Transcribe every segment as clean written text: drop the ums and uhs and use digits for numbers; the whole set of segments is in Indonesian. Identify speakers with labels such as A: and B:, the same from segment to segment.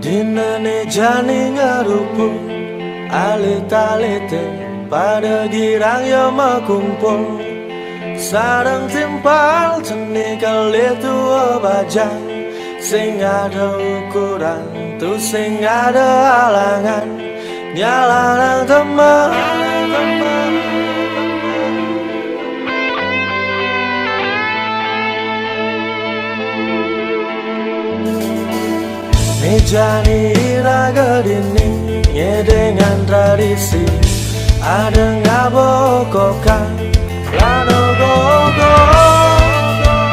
A: Dinane jani ngerupu alit-alite pada girang yo makumpul sarang timpal ceni kali tua bajang sing ada ukuran tu sing ada halangan nyala teman. Jani iraga dini dengan tradisi ada ngabokokan lano gogo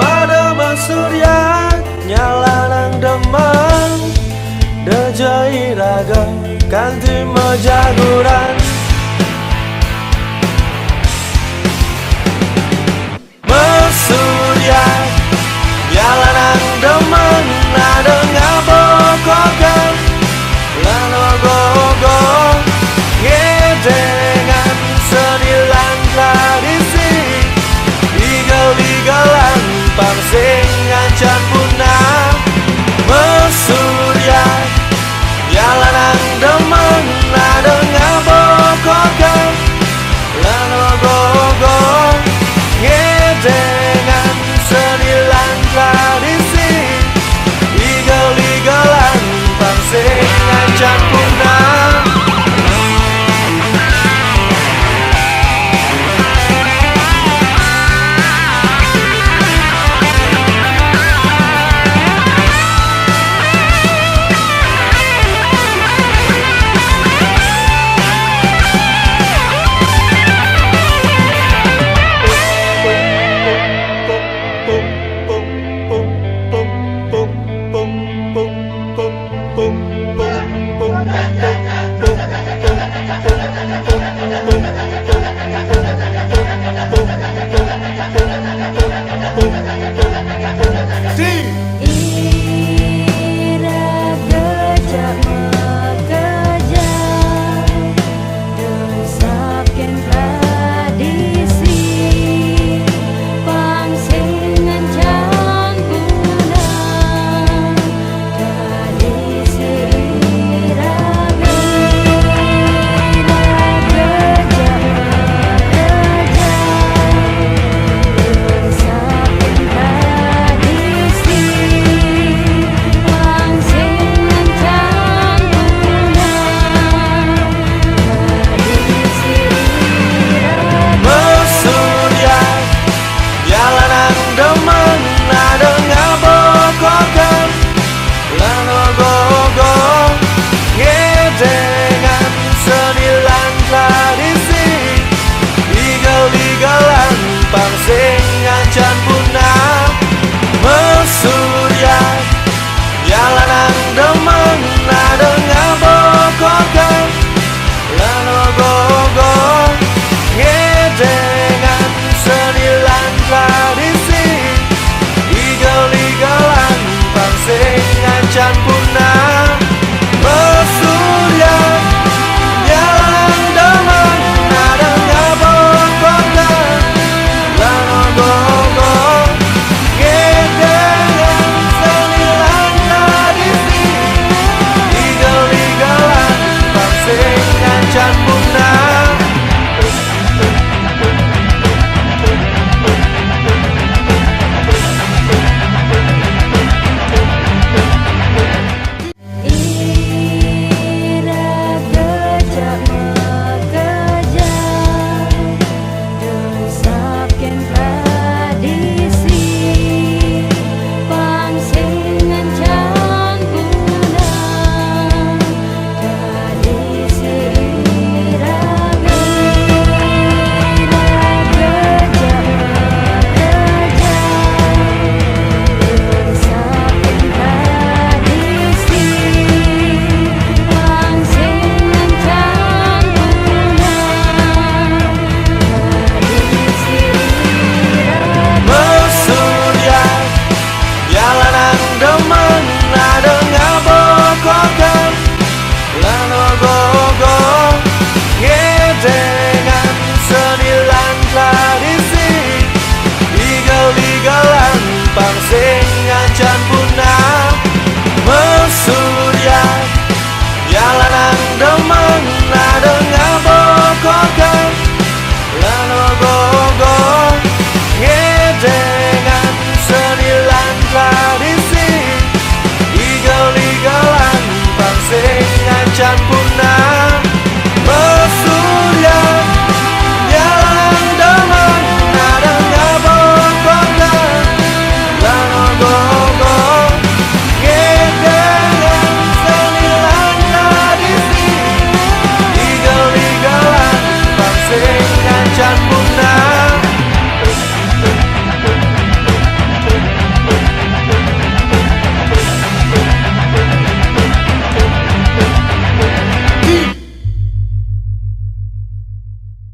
A: pada masurya nyala nang demang deja iraga kanti majaguran masurya nyala nang demang ada ngabokokan lano gogo ngedengan senilan tradisi igal-igalan pangsing ngancan punah mesurya nyalanan demen ada ngabokokan lano gogo ngedengan senilan tradisi igal-igalan pangsing ngancan punah.